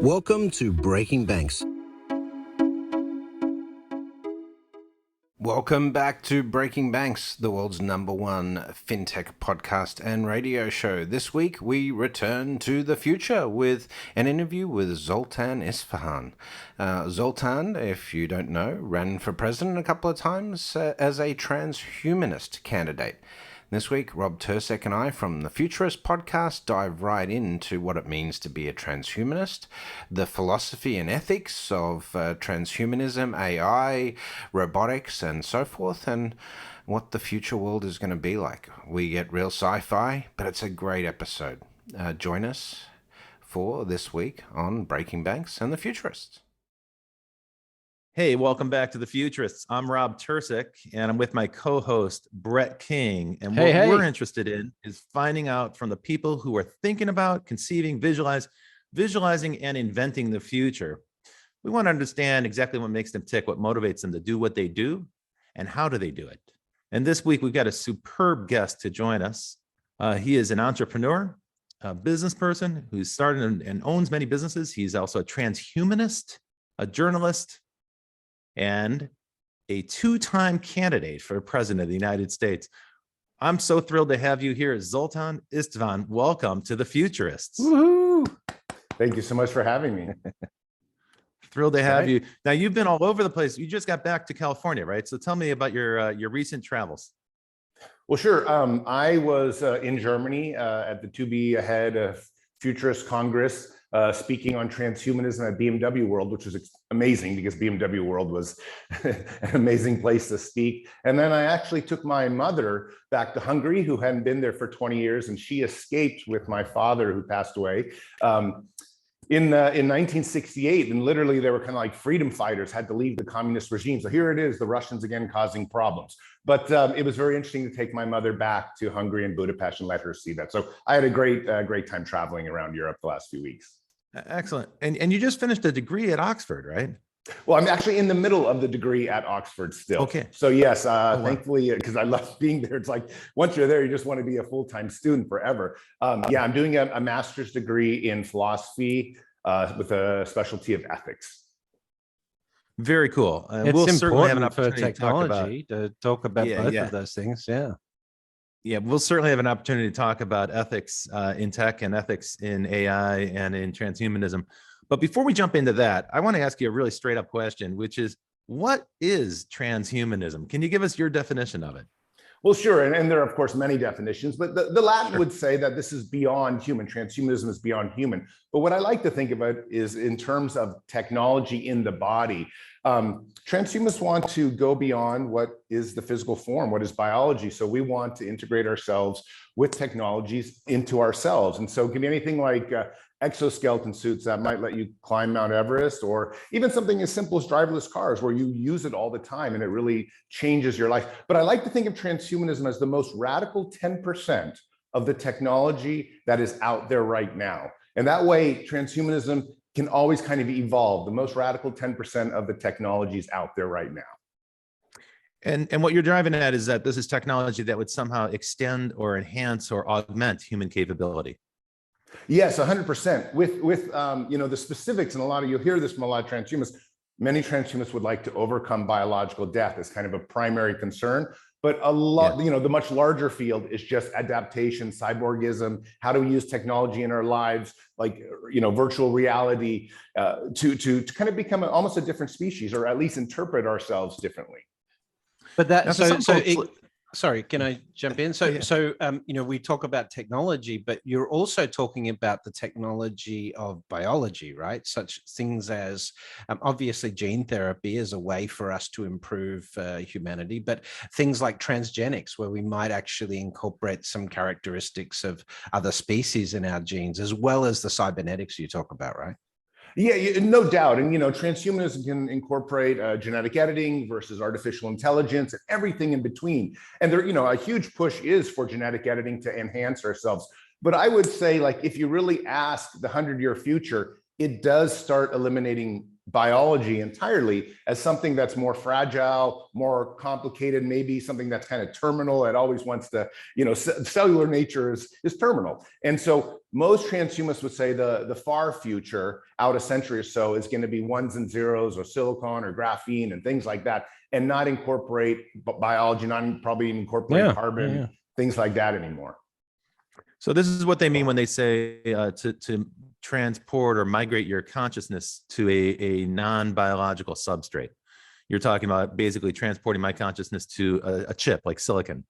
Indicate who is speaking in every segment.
Speaker 1: Welcome to Breaking Banks. Welcome back to Breaking Banks, the world's #1 fintech podcast and radio show. This week, we return to the future with an interview with Zoltan Istvan. Zoltan, if you don't know, ran for president a couple of times as a transhumanist candidate. This week, Rob Tercek and I from the Futurist podcast dive right into what it means to be a transhumanist, the philosophy and ethics of transhumanism, AI, robotics, and so forth, and what the future world is going to be like. We get real sci-fi, but it's a great episode. Join us for this week on Breaking Banks and the Futurists.
Speaker 2: Hey, welcome back to the Futurists. I'm Rob Tercek, and I'm with my co-host, Brett King. And what we're interested in is finding out from the people who are thinking about, conceiving, visualizing, and inventing the future. We want to understand exactly what makes them tick, what motivates them to do what they do, and how do they do it. And this week, we've got a superb guest to join us. He is an entrepreneur, a business person who's started and owns many businesses. He's also a transhumanist, a journalist, and a two-time candidate for president of the United States. I'm so thrilled to have you here, Zoltan Istvan. Welcome to the Futurists.
Speaker 3: Woohoo! Thank you so much for having me.
Speaker 2: Thrilled to have you. Now, you've been all over the place. You just got back to California, right? So tell me about your recent travels.
Speaker 3: Well, sure. I was in Germany at the To Be Ahead Futurist Congress, speaking on transhumanism at BMW World, which was amazing because BMW World was an amazing place to speak. And then I actually took my mother back to Hungary, who hadn't been there for 20 years, and she escaped with my father, who passed away in 1968. And literally, they were kind of like freedom fighters, had to leave the communist regime. So here it is, the Russians again causing problems. But it was very interesting to take my mother back to Hungary and Budapest and let her see that. So I had a great time traveling around Europe the last few weeks.
Speaker 2: Excellent. And you just finished a degree at Oxford, right?
Speaker 3: Well, I'm actually in the middle of the degree at Oxford still.
Speaker 2: Okay.
Speaker 3: So yes, thankfully, because I love being there. It's like, once you're there, you just want to be a full-time student forever. Yeah, I'm doing a master's degree in philosophy with a specialty of ethics.
Speaker 2: Very cool.
Speaker 1: We'll certainly have an opportunity to talk about both of those things.
Speaker 2: Yeah, we'll certainly have an opportunity to talk about ethics in tech and ethics in AI and in transhumanism. But before we jump into that, I want to ask you a really straight up question, which is, what is transhumanism? Can you give us your definition of it?
Speaker 3: Well, sure. And there are, of course, many definitions, but the Latin would say that this is beyond human. Transhumanism is beyond human. But what I like to think about is in terms of technology in the body. Transhumanists want to go beyond what is the physical form, what is biology. So we want to integrate ourselves with technologies into ourselves. And so it can be anything like exoskeleton suits that might let you climb Mount Everest, or even something as simple as driverless cars where you use it all the time and it really changes your life. But I like to think of transhumanism as the most radical 10% of the technology that is out there right now. And that way, transhumanism can always kind of evolve. The most radical 10% of the technologies out there right now.
Speaker 2: And what you're driving at is that this is technology that would somehow extend or enhance or augment human capability.
Speaker 3: Yes, 100%. With the specifics, and you'll hear this from a lot of transhumanists. Many transhumanists would like to overcome biological death as kind of a primary concern. But a lot, the much larger field is just adaptation, cyborgism. How do we use technology in our lives, like virtual reality, to kind of become almost a different species, or at least interpret ourselves differently.
Speaker 1: But that sorry, can I jump in? We talk about technology, but you're also talking about the technology of biology, right? Such things as obviously gene therapy is a way for us to improve humanity, but things like transgenics, where we might actually incorporate some characteristics of other species in our genes, as well as the cybernetics you talk about, right?
Speaker 3: Yeah, no doubt. And, transhumanism can incorporate genetic editing versus artificial intelligence and everything in between. And there, a huge push is for genetic editing to enhance ourselves. But I would say, like, if you really ask the 100-year future, it does start eliminating biology entirely as something that's more fragile, more complicated, maybe something that's kind of terminal. It always wants to, cellular nature is terminal. And so most transhumanists would say the far future, out a century or so, is going to be ones and zeros or silicon or graphene and things like that, and not incorporate biology, not probably even incorporate carbon, things like that anymore.
Speaker 2: So this is what they mean when they say to transport or migrate your consciousness to a non-biological substrate. You're talking about basically transporting my consciousness to a chip like silicon.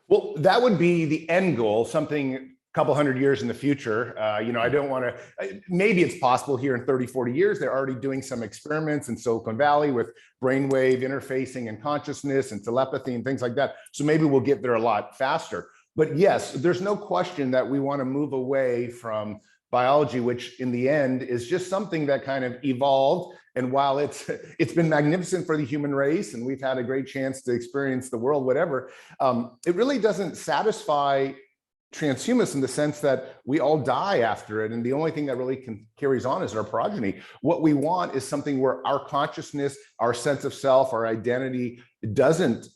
Speaker 3: Well, that would be the end goal, something a couple hundred years in the future. I don't want to, maybe it's possible here in 30, 40 years. They're already doing some experiments in Silicon Valley with brainwave interfacing and consciousness and telepathy and things like that. So maybe we'll get there a lot faster. But yes, there's no question that we want to move away from biology, which in the end is just something that kind of evolved. And while it's been magnificent for the human race, and we've had a great chance to experience the world, whatever, it really doesn't satisfy transhumanists in the sense that we all die after it. And the only thing that really carries on is our progeny. What we want is something where our consciousness, our sense of self, our identity doesn't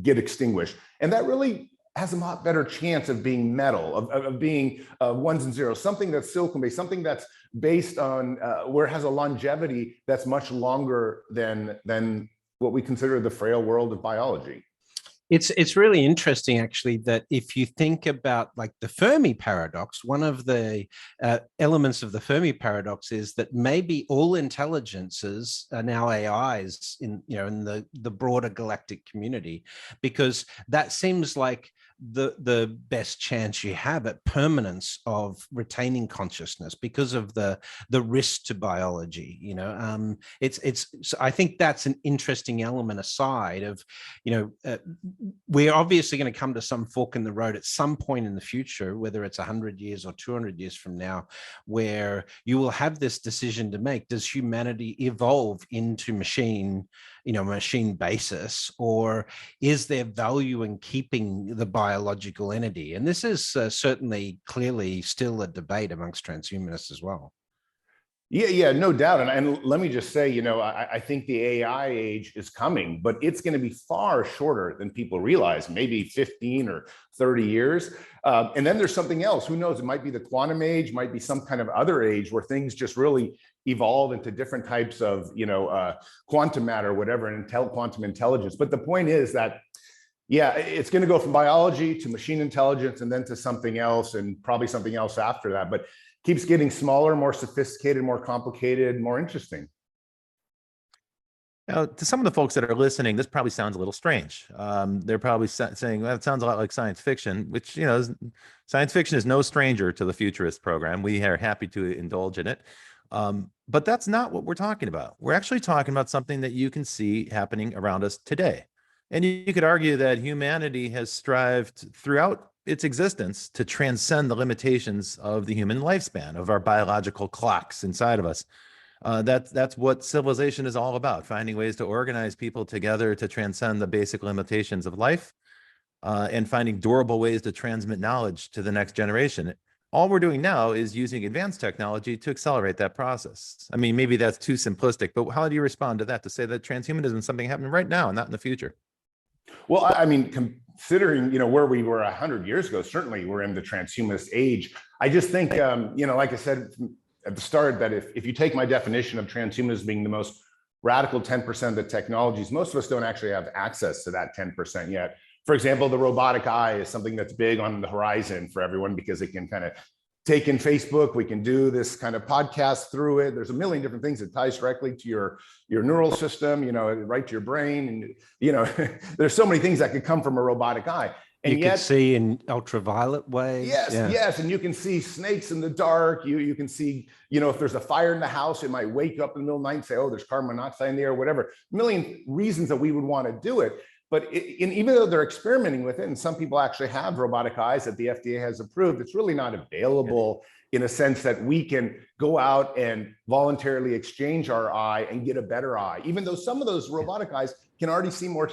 Speaker 3: get extinguished. And that really has a lot better chance of being metal, of being ones and zeros, something that's silicon-based, something that's based on where it has a longevity that's much longer than what we consider the frail world of biology.
Speaker 1: It's really interesting, actually, that if you think about like the Fermi paradox, one of the elements of the Fermi paradox is that maybe all intelligences are now AIs in the broader galactic community, because that seems like the best chance you have at permanence of retaining consciousness because of the risk to biology. So I think that's an interesting element aside of, we're obviously going to come to some fork in the road at some point in the future, whether it's 100 years or 200 years from now, where you will have this decision to make. Does humanity evolve into machine basis, or is there value in keeping the biological entity? And this is certainly clearly still a debate amongst transhumanists as well.
Speaker 3: Yeah, no doubt. And let me just say, I think the AI age is coming, but it's going to be far shorter than people realize, maybe 15 or 30 years. And then there's something else. Who knows? It might be the quantum age, might be some kind of other age where things just really evolve into different types of, quantum matter, whatever, and quantum intelligence. But the point is that, yeah, it's going to go from biology to machine intelligence and then to something else and probably something else after that. But keeps getting smaller, more sophisticated, more complicated, more interesting.
Speaker 2: Now, to some of the folks that are listening, this probably sounds a little strange. They're probably saying, well, it sounds a lot like science fiction, which, science fiction is no stranger to the Futurist program. We are happy to indulge in it. But that's not what we're talking about. We're actually talking about something that you can see happening around us today. And you could argue that humanity has strived throughout its existence to transcend the limitations of the human lifespan, of our biological clocks inside of us. That's what civilization is all about, finding ways to organize people together to transcend the basic limitations of life, and finding durable ways to transmit knowledge to the next generation. All we're doing now is using advanced technology to accelerate that process. I mean, maybe that's too simplistic, but how do you respond to that, to say that transhumanism is something happening right now and not in the future?
Speaker 3: Well, I mean, considering, where we were 100 years ago, certainly we're in the transhumanist age. I just think, like I said at the start, that if you take my definition of transhumanism being the most radical 10% of the technologies, most of us don't actually have access to that 10% yet. For example, the robotic eye is something that's big on the horizon for everyone because it can kind of take in Facebook. We can do this kind of podcast through it. There's a million different things that ties directly to your neural system, right to your brain. And, there's so many things that could come from a robotic eye. And
Speaker 1: you can see in ultraviolet waves.
Speaker 3: Yes. And you can see snakes in the dark. You can see, if there's a fire in the house, it might wake up in the middle of the night and say, oh, there's carbon monoxide in the air, whatever. A million reasons that we would want to do it. But even though they're experimenting with it, and some people actually have robotic eyes that the FDA has approved, it's really not available in a sense that we can go out and voluntarily exchange our eye and get a better eye, even though some of those robotic eyes can already see more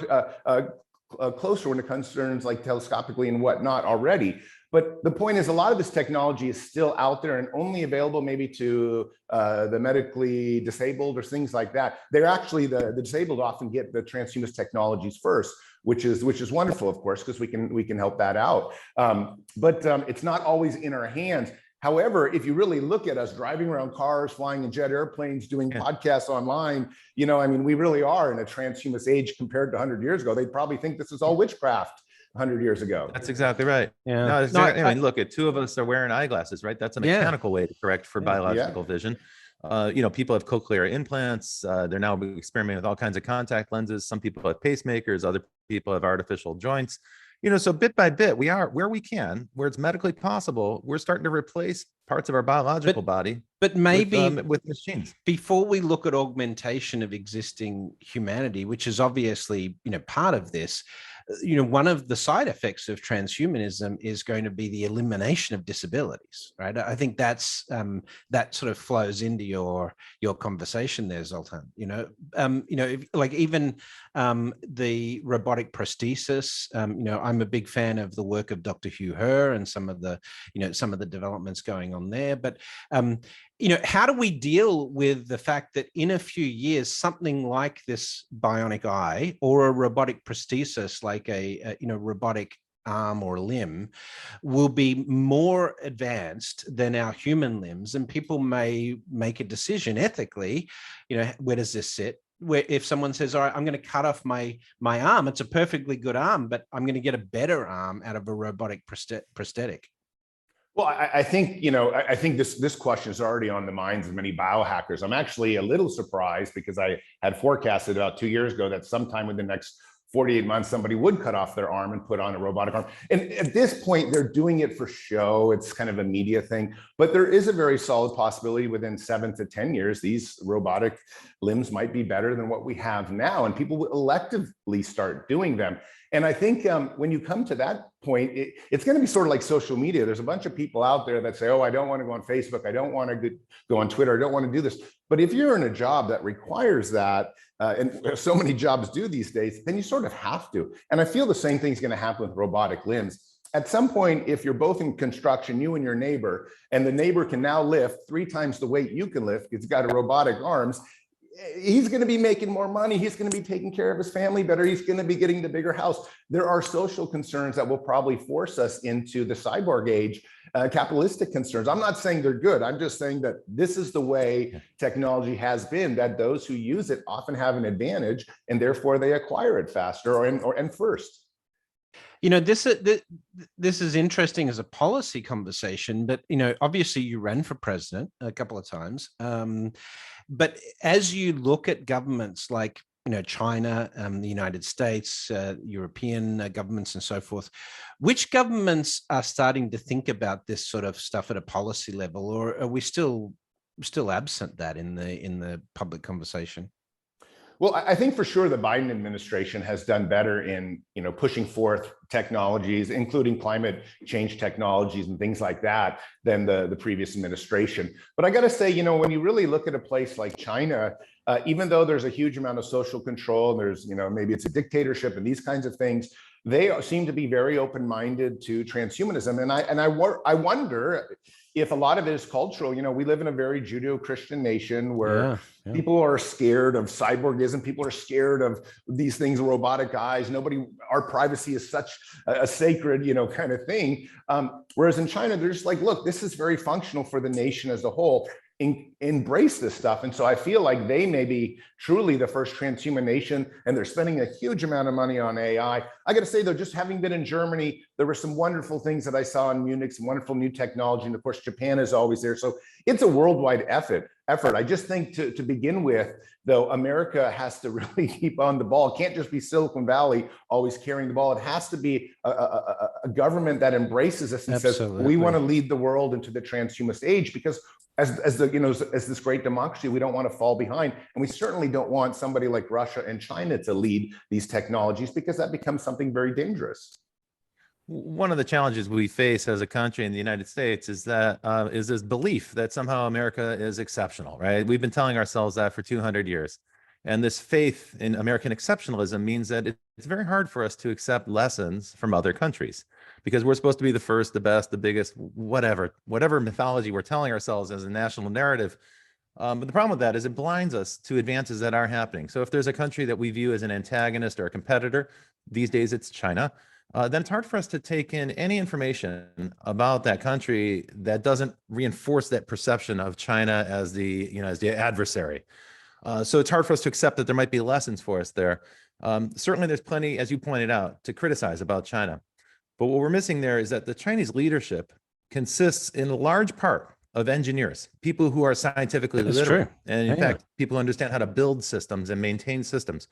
Speaker 3: closer when it concerns like telescopically and whatnot already. But the point is, a lot of this technology is still out there and only available maybe to the medically disabled or things like that. They're actually, the disabled often get the transhumanist technologies first, which is wonderful, of course, because we can help that out. But it's not always in our hands. However, if you really look at us driving around cars, flying in jet airplanes, doing podcasts online, I mean, we really are in a transhumanist age compared to 100 years ago. They'd probably think this is all witchcraft 100 years ago.
Speaker 2: That's exactly right.
Speaker 1: Yeah.
Speaker 2: I mean, look, at two of us are wearing eyeglasses, right? That's a mechanical way to correct for biological vision. People have cochlear implants. They're now experimenting with all kinds of contact lenses. Some people have pacemakers. Other people have artificial joints. So bit by bit, we are where we can, where it's medically possible, we're starting to replace parts of our biological body.
Speaker 1: But maybe
Speaker 2: with machines.
Speaker 1: Before we look at augmentation of existing humanity, which is obviously, part of this, one of the side effects of transhumanism is going to be the elimination of disabilities, right? I think that's that sort of flows into your conversation there, Zoltan. Like even the robotic prosthesis. I'm a big fan of the work of Dr. Hugh Herr and some of the developments going on there. But how do we deal with the fact that in a few years, something like this bionic eye or a robotic prosthesis, like a robotic arm or limb, will be more advanced than our human limbs, and people may make a decision ethically, where does this sit? Where if someone says, all right, I'm going to cut off my arm, it's a perfectly good arm, but I'm going to get a better arm out of a robotic prosthetic.
Speaker 3: Well, I think, I think this question is already on the minds of many biohackers. I'm actually a little surprised because I had forecasted about 2 years ago that sometime within the next 48 months, somebody would cut off their arm and put on a robotic arm. And at this point, they're doing it for show. It's kind of a media thing, but there is a very solid possibility within 7 to 10 years, these robotic limbs might be better than what we have now. And people will electively start doing them. And I think when you come to that point, it's going to be sort of like social media. There's a bunch of people out there that say, oh, I don't want to go on Facebook. I don't want to go on Twitter. I don't want to do this. But if you're in a job that requires that, and so many jobs do these days, then you sort of have to. And I feel the same thing is going to happen with robotic limbs. At some point, if you're both in construction, you and your neighbor, and the neighbor can now lift 3 times the weight you can lift, it's got a robotic arms, he's going to be making more money. He's going to be taking care of his family better. He's going to be getting the bigger house. There are social concerns that will probably force us into the cyborg age, capitalistic concerns. I'm not saying they're good. I'm just saying that this is the way technology has been, that those who use it often have an advantage and therefore they acquire it faster and first.
Speaker 1: This is interesting as a policy conversation, but, obviously you ran for president a couple of times. But as you look at governments like, China, the United States, European governments and so forth, which governments are starting to think about this sort of stuff at a policy level, or are we still absent that in the public conversation?
Speaker 3: Well, I think for sure the Biden administration has done better in, pushing forth technologies, including climate change technologies and things like that, than the previous administration. But I got to say, when you really look at a place like China, even though there's a huge amount of social control, there's, maybe it's a dictatorship and these kinds of things, they seem to be very open-minded to transhumanism. And I wonder if a lot of it is cultural. We live in a very Judeo-Christian nation where people are scared of cyborgism. People are scared of these things, robotic eyes. Our privacy is such a sacred, kind of thing. Whereas in China, they're just like, look, this is very functional for the nation as a whole. Embrace this stuff. And so I feel like they may be truly the first transhuman nation, and they're spending a huge amount of money on AI. I got to say, though, just having been in Germany, there were some wonderful things that I saw in Munich, some wonderful new technology. And of course, Japan is always there. So it's a worldwide effort. I just think to begin with, though, America has to really keep on the ball. It can't just be Silicon Valley always carrying the ball. It has to be a government that embraces this and
Speaker 1: Absolutely.
Speaker 3: says, we want to lead the world into the transhumanist age, because as this great democracy, we don't want to fall behind. And we certainly don't want somebody like Russia and China to lead these technologies, because that becomes something very dangerous.
Speaker 2: One of the challenges we face as a country in the United States is that is this belief that somehow America is exceptional, right? We've been telling ourselves that for 200 years. And this faith in American exceptionalism means that it's very hard for us to accept lessons from other countries. because we're supposed to be the first, the best, the biggest, whatever mythology we're telling ourselves as a national narrative. But the problem with that is it blinds us to advances that are happening. So if there's a country that we view as an antagonist or a competitor, these days it's China, then it's hard for us to take in any information about that country that doesn't reinforce that perception of China as the adversary. So it's hard for us to accept that there might be lessons for us there. Certainly there's plenty, as you pointed out, to criticize about China. But what we're missing there is that the Chinese leadership consists in large part of engineers, people who are scientifically literate, and in fact, people who understand how to build systems and maintain systems.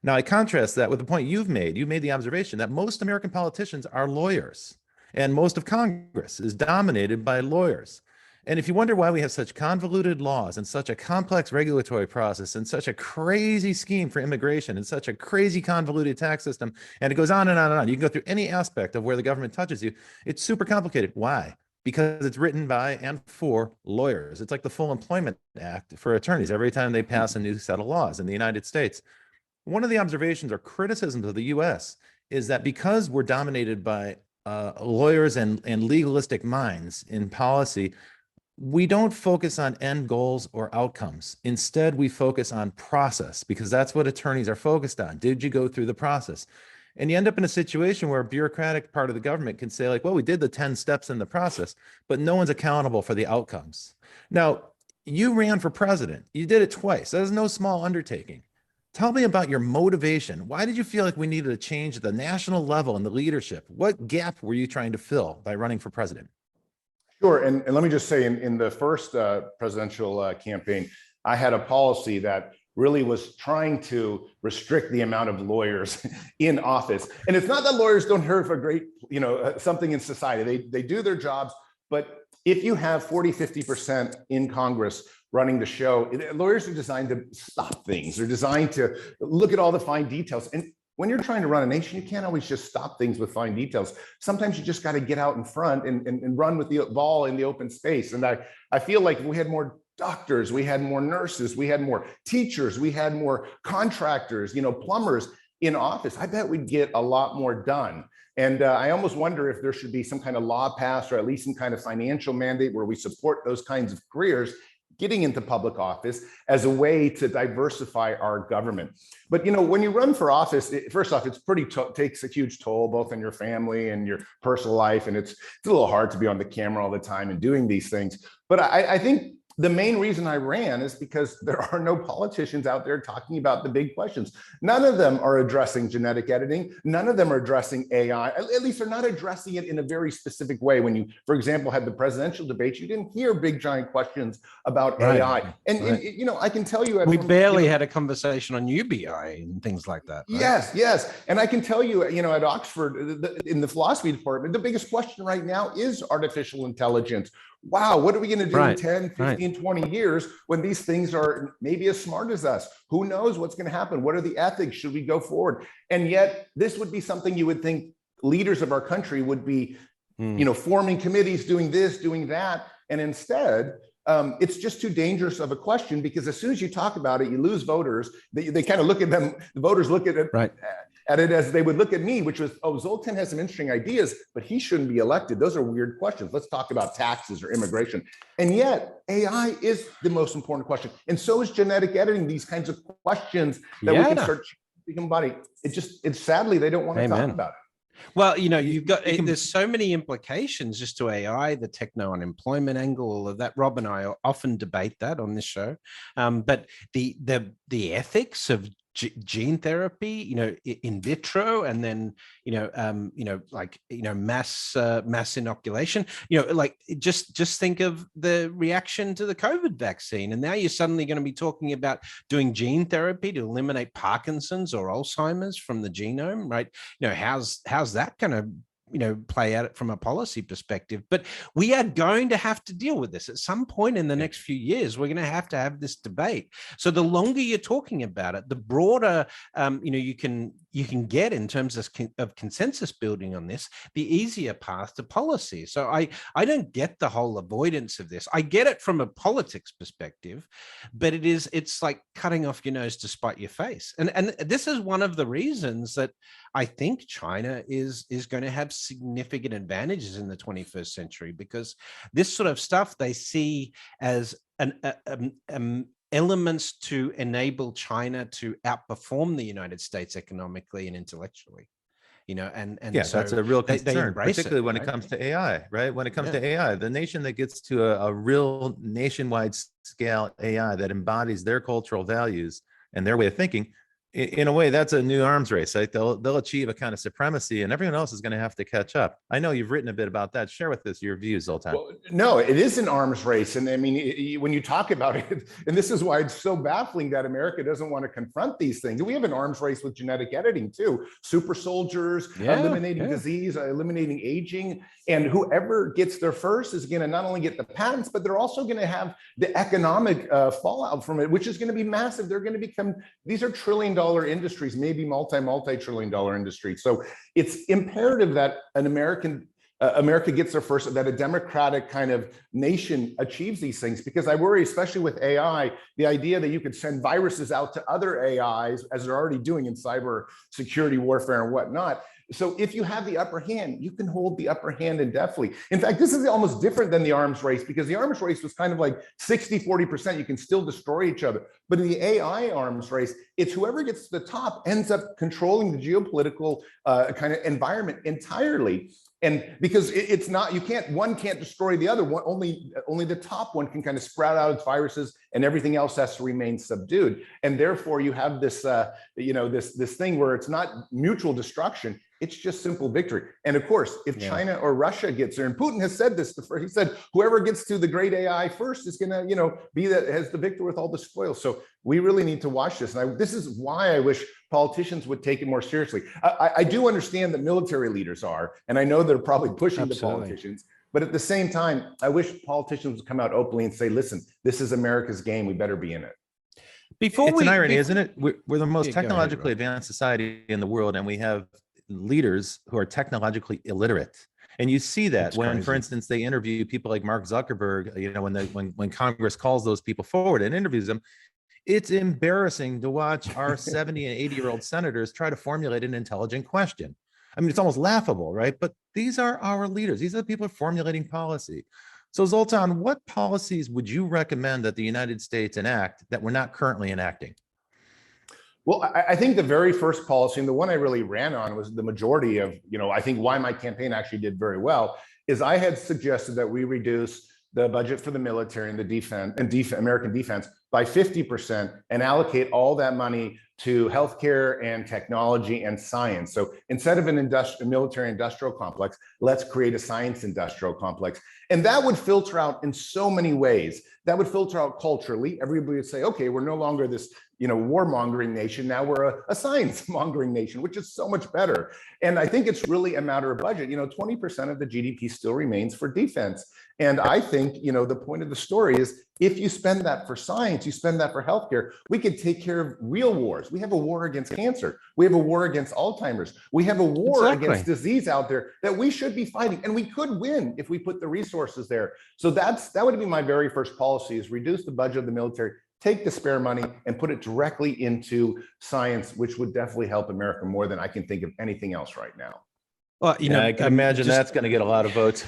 Speaker 2: Now, I contrast that with the point you've made. You made the observation that most American politicians are lawyers, and most of Congress is dominated by lawyers. And if you wonder why we have such convoluted laws and such a complex regulatory process and such a crazy scheme for immigration and such a crazy convoluted tax system, and it goes on and on and on. You can go through any aspect of where the government touches you. It's super complicated. Why? Because it's written by and for lawyers. It's like the Full Employment Act for attorneys every time they pass a new set of laws in the United States. One of the observations or criticisms of the US is that because we're dominated by lawyers and legalistic minds in policy, we don't focus on end goals or outcomes. Instead, we focus on process, because that's what attorneys are focused on. Did you go through the process? And you end up in a situation where a bureaucratic part of the government can say, like, well, we did the 10 steps in the process, but no one's accountable for the outcomes. Now, you ran for president. You did it twice. That is no small undertaking. Tell me about your motivation. Why did you feel like we needed to change at the national level in the leadership? What gap were you trying to fill by running for president?
Speaker 3: Sure. And let me just say, in the first presidential campaign, I had a policy that really was trying to restrict the amount of lawyers in office. And it's not that lawyers don't serve a great, something in society. They do their jobs. But if you have 40, 50% in Congress running the show, lawyers are designed to stop things. They're designed to look at all the fine details. And when you're trying to run a nation, you can't always just stop things with fine details. Sometimes you just got to get out in front and run with the ball in the open space. And I feel like if we had more doctors, we had more nurses, we had more teachers, we had more contractors, plumbers in office, I bet we'd get a lot more done. And I almost wonder if there should be some kind of law passed, or at least some kind of financial mandate where we support those kinds of careers getting into public office as a way to diversify our government. But when you run for office, first off, it's takes a huge toll both on your family and your personal life, and it's a little hard to be on the camera all the time and doing these things. But I think the main reason I ran is because there are no politicians out there talking about the big questions. None of them are addressing genetic editing. None of them are addressing AI. At least they're not addressing it in a very specific way. When you, for example, had the presidential debates, you didn't hear big giant questions about AI. And I can tell you,
Speaker 1: we barely had a conversation on UBI and things like that.
Speaker 3: Right? Yes. And I can tell you, at Oxford, in the philosophy department, the biggest question right now is artificial intelligence. Wow, what are we going to do in 10, 15, 20 years when these things are maybe as smart as us? Who knows what's going to happen? What are the ethics? Should we go forward? And yet this would be something you would think leaders of our country would be, forming committees, doing this, doing that. And instead, it's just too dangerous of a question, because as soon as you talk about it, you lose voters. They kind of look at them, the voters look at it, at it as they would look at me, which was, oh, Zoltan has some interesting ideas, but he shouldn't be elected. Those are weird questions. Let's talk about taxes or immigration. And yet AI is the most important question. And so is genetic editing, these kinds of questions that we can start changing the body. It's sadly, they don't want to talk about it.
Speaker 1: Well, you've got, there's so many implications just to AI, the techno unemployment angle, all of that. Rob and I often debate that on this show. But the ethics of gene therapy, in vitro, and then, mass inoculation, just think of the reaction to the COVID vaccine. And now you're suddenly going to be talking about doing gene therapy to eliminate Parkinson's or Alzheimer's from the genome, right? How's that going to play out from a policy perspective? But we are going to have to deal with this at some point in the next few years. We're going to have this debate. So the longer you're talking about it, the broader you you can get in terms of consensus building on this, the easier path to policy. So I don't get the whole avoidance of this. I get it from a politics perspective, but it's like cutting off your nose to spite your face. And this is one of the reasons that I think China is going to have significant advantages in the 21st century, because this sort of stuff they see as elements to enable China to outperform the United States economically and intellectually, and
Speaker 2: yeah,
Speaker 1: so
Speaker 2: that's a real
Speaker 1: they
Speaker 2: concern, particularly when
Speaker 1: right?
Speaker 2: it comes to AI, right? When it comes to AI, the nation that gets to a real nationwide scale AI that embodies their cultural values and their way of thinking, in a way, that's a new arms race. Right? They'll achieve a kind of supremacy, and everyone else is going to have to catch up. I know you've written a bit about that. Share with us your views, Zoltan.
Speaker 3: Well, no, it is an arms race. And I mean, when you talk about it, and this is why it's so baffling that America doesn't want to confront these things. We have an arms race with genetic editing too. Super soldiers, eliminating disease, eliminating aging. And whoever gets there first is going to not only get the patents, but they're also going to have the economic fallout from it, which is going to be massive. They're going to become, these are trillion-dollar industries, maybe multi-trillion-dollar industries. So it's imperative that America gets there first, that a democratic kind of nation achieves these things, because I worry, especially with AI, the idea that you could send viruses out to other AIs, as they're already doing in cyber security warfare and whatnot. So if you have the upper hand, you can hold the upper hand indefinitely. In fact, this is almost different than the arms race, because the arms race was kind of like 60-40%. You can still destroy each other. But in the AI arms race, it's whoever gets to the top ends up controlling the geopolitical kind of environment entirely. And because it's not, one can't destroy the other one, only the top one can kind of sprout out its viruses, and everything else has to remain subdued. And therefore you have this, this thing where it's not mutual destruction, it's just simple victory. And of course, if China or Russia gets there, and Putin has said this, he said, whoever gets to the great AI first is gonna, be that has the victor with all the spoils. So we really need to watch this. And this is why I wish politicians would take it more seriously. I do understand that military leaders are, and I know they're probably pushing the politicians, but at the same time, I wish politicians would come out openly and say, listen, this is America's game, we better be in it.
Speaker 2: It's an irony, isn't it? We're the most technologically advanced society in the world, and we have leaders who are technologically illiterate. And you see that when, for instance, they interview people like Mark Zuckerberg, when Congress calls those people forward and interviews them. It's embarrassing to watch our 70 and 80-year-old senators try to formulate an intelligent question. I mean, it's almost laughable, right? But these are our leaders. These are the people formulating policy. So Zoltan, what policies would you recommend that the United States enact that we're not currently enacting?
Speaker 3: Well, I think the very first policy, and the one I really ran on, was the majority of, I think why my campaign actually did very well, is I had suggested that we reduce the budget for the military and the defense and American defense by 50% and allocate all that money to healthcare and technology and science. So instead of an military industrial complex, let's create a science industrial complex. And that would filter out in so many ways. That would filter out culturally. Everybody would say, okay, we're no longer this warmongering nation. Now we're a science mongering nation, which is so much better. And I think it's really a matter of budget. 20% of the GDP still remains for defense. And I think, the point of the story is, if you spend that for science, you spend that for healthcare, we could take care of real wars. We have a war against cancer. We have a war against Alzheimer's. We have a war against disease out there that we should be fighting. And we could win if we put the resources there. So that would be my very first policy, is reduce the budget of the military, take the spare money and put it directly into science, which would definitely help America more than I can think of anything else right now.
Speaker 2: Well, I can imagine that's going to get a lot of votes.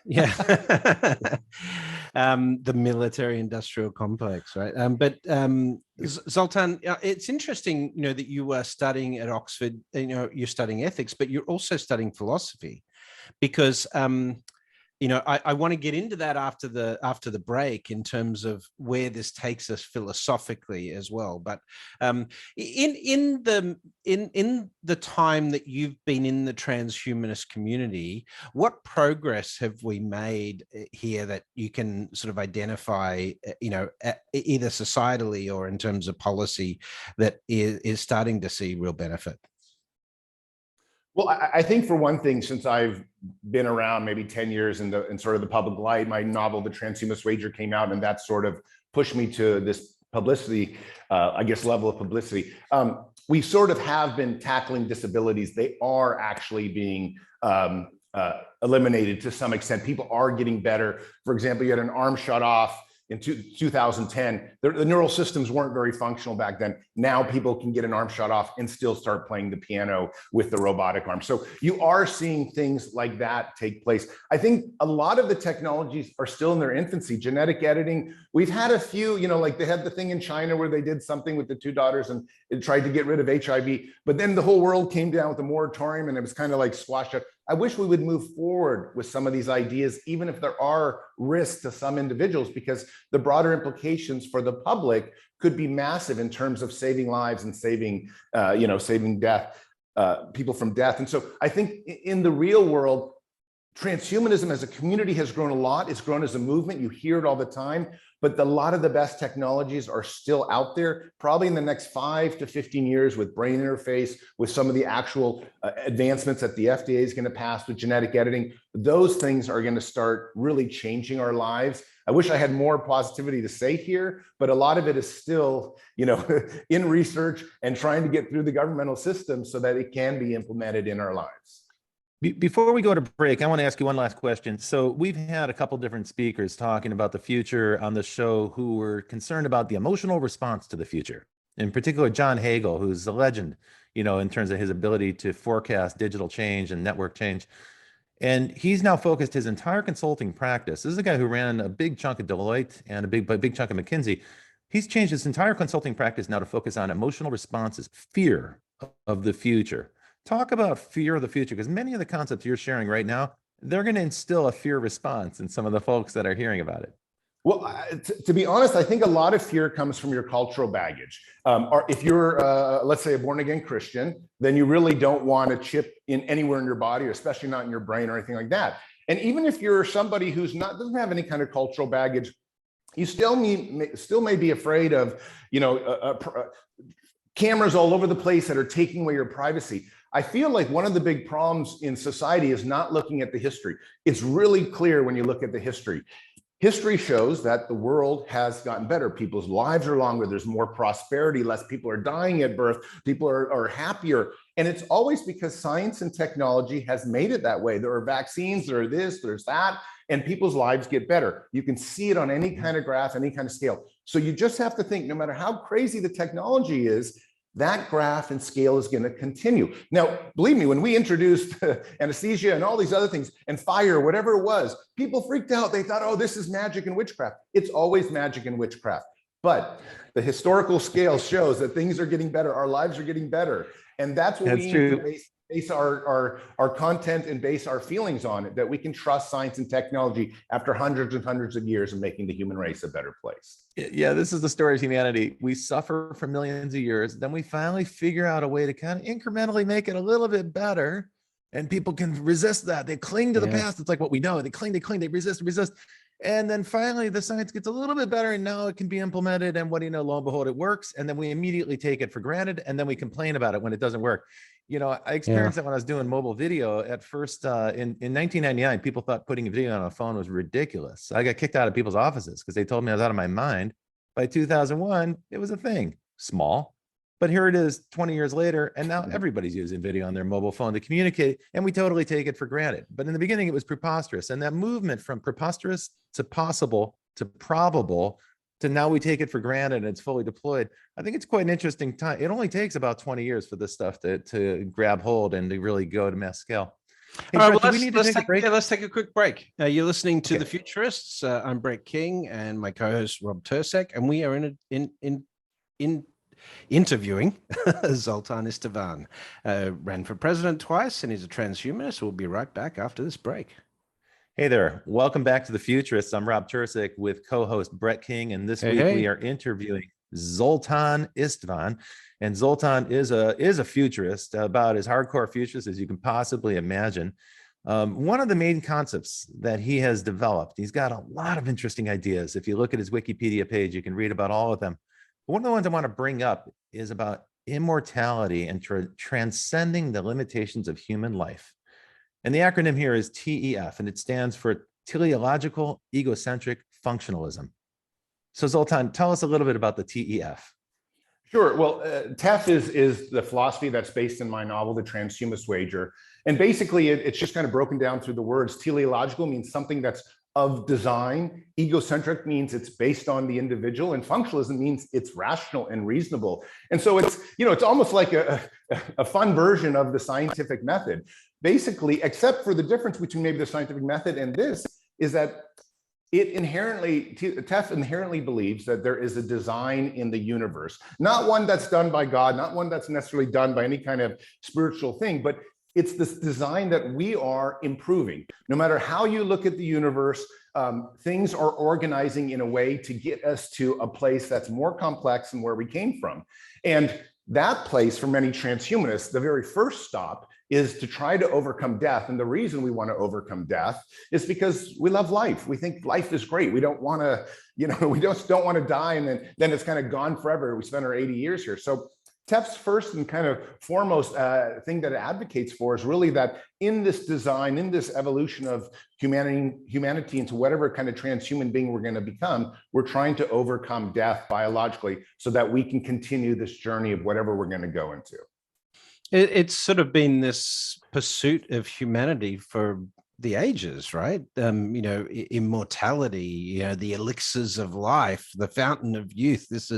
Speaker 1: Yeah. The military industrial complex, right? But Zoltan, it's interesting, that you are studying at Oxford, you're studying ethics, but you're also studying philosophy, because I want to get into that after the break in terms of where this takes us philosophically as well. But in the time that you've been in the transhumanist community, what progress have we made here that you can sort of identify, either societally or in terms of policy, that is starting to see real benefit?
Speaker 3: Well, I think for one thing, since I've been around maybe 10 years in sort of the public light, my novel, The Transhumanist Rager, came out, and that sort of pushed me to this publicity, level of publicity. we sort of have been tackling disabilities. They are actually being eliminated to some extent. People are getting better. For example, you had an arm shut off in 2010. The neural systems weren't very functional back then. Now people can get an arm shut off and still start playing the piano with the robotic arm. So you are seeing things like that take place. I think a lot of the technologies are still in their infancy. Genetic editing, we've had a few, like they had the thing in China where they did something with the two daughters and it tried to get rid of HIV, but then the whole world came down with a moratorium and it was kind of like squashed out. I wish we would move forward with some of these ideas, even if there are risks to some individuals, because the broader implications for the public could be massive in terms of saving lives and saving death, people from death. And so I think in the real world, transhumanism as a community has grown a lot. It's grown as a movement. You hear it all the time, but a lot of the best technologies are still out there. Probably in the next 5 to 15 years with brain interface, with some of the actual advancements that the FDA is going to pass with genetic editing, those things are going to start really changing our lives. I wish I had more positivity to say here, but a lot of it is still, in research and trying to get through the governmental system so that it can be implemented in our lives.
Speaker 2: Before we go to break, I want to ask you one last question. So we've had a couple different speakers talking about the future on the show who were concerned about the emotional response to the future. In particular, John Hagel, who's a legend, in terms of his ability to forecast digital change and network change. And he's now focused his entire consulting practice. This is a guy who ran a big chunk of Deloitte and a big chunk of McKinsey. He's changed his entire consulting practice now to focus on emotional responses, fear of the future. Talk about fear of the future, because many of the concepts you're sharing right now, they're going to instill a fear response in some of the folks that are hearing about it.
Speaker 3: Well, to be honest, I think a lot of fear comes from your cultural baggage. Or if you're, let's say, a born-again Christian, then you really don't want a chip in anywhere in your body, or especially not in your brain or anything like that. And even if you're somebody who's doesn't have any kind of cultural baggage, you still may be afraid of, cameras all over the place that are taking away your privacy. I feel like one of the big problems in society is not looking at the history. It's really clear when you look at the history. History shows that the world has gotten better. People's lives are longer. There's more prosperity. Less people are dying at birth. People are happier. And it's always because science and technology has made it that way. There are vaccines, there are this, there's that, and people's lives get better. You can see it on any kind of graph, any kind of scale. So you just have to think, no matter how crazy the technology is, that graph and scale is going to continue. Now, believe me, when we introduced anesthesia and all these other things and fire, whatever it was, people freaked out. They thought, oh, this is magic and witchcraft. It's always magic and witchcraft. But the historical scale shows that things are getting better. Our lives are getting better. And that's what we need to base our content and base our feelings on it, that we can trust science and technology after hundreds and hundreds of years of making the human race a better place.
Speaker 2: Yeah, this is the story of humanity. We suffer for millions of years, then we finally figure out a way to kind of incrementally make it a little bit better, and people can resist that. They cling to the past. It's like what we know. They cling, they resist. And then finally the science gets a little bit better, and now it can be implemented, and what do you know, lo and behold, it works. And then we immediately take it for granted, and then we complain about it when it doesn't work. I experienced that when I was doing mobile video at first. In 1999, people thought putting a video on a phone was ridiculous. I got kicked out of people's offices because they told me I was out of my mind. By 2001, it was a thing, small, but here it is 20 years later, and now everybody's using video on their mobile phone to communicate, and we totally take it for granted. But in the beginning, it was preposterous, and that movement from preposterous to possible to probable to now we take it for granted and it's fully deployed. I think it's quite an interesting time. It only takes about 20 years for this stuff to grab hold and to really go to mass scale. Hey,
Speaker 1: all
Speaker 2: Brett,
Speaker 1: right, well, let's take a quick break. You're listening to The Futurists. I'm Brett King and my co-host Rob Tercek, and we are interviewing Zoltan Istvan. Ran for president twice, and he's a transhumanist. We'll be right back after this break.
Speaker 2: Hey there, welcome back to The Futurists. I'm Rob Tercek with co-host Brett King, and this week we are interviewing Zoltan Istvan. And Zoltan is a futurist, about as hardcore futurist as you can possibly imagine. One of the main concepts that he has developed, he's got a lot of interesting ideas. If you look at his Wikipedia page, you can read about all of them. One of the ones I want to bring up is about immortality and transcending the limitations of human life. And the acronym here is TEF, and it stands for teleological egocentric functionalism. So Zoltan, tell us a little bit about the TEF.
Speaker 3: Sure. Well, TEF is the philosophy that's based in my novel, The Transhumanist Wager. And basically, it's just kind of broken down through the words. Teleological means something that's of design. Egocentric means it's based on the individual. And functionalism means it's rational and reasonable. And so it's almost like a fun version of the scientific method. Basically, except for the difference between maybe the scientific method and this, is that TEF inherently believes that there is a design in the universe, not one that's done by God, not one that's necessarily done by any kind of spiritual thing, but it's this design that we are improving. No matter how you look at the universe, things are organizing in a way to get us to a place that's more complex than where we came from. And that place, for many transhumanists, the very first stop is to try to overcome death. And the reason we want to overcome death is because we love life. We think life is great. We don't want to, we just don't want to die and then it's kind of gone forever. We spent our 80 years here. So TEF's first and kind of foremost thing that it advocates for is really that in this design, in this evolution of humanity into whatever kind of transhuman being we're going to become, we're trying to overcome death biologically so that we can continue this journey of whatever we're going to go into.
Speaker 1: It's sort of been this pursuit of humanity for the ages, right? Immortality, the elixirs of life, the fountain of youth. This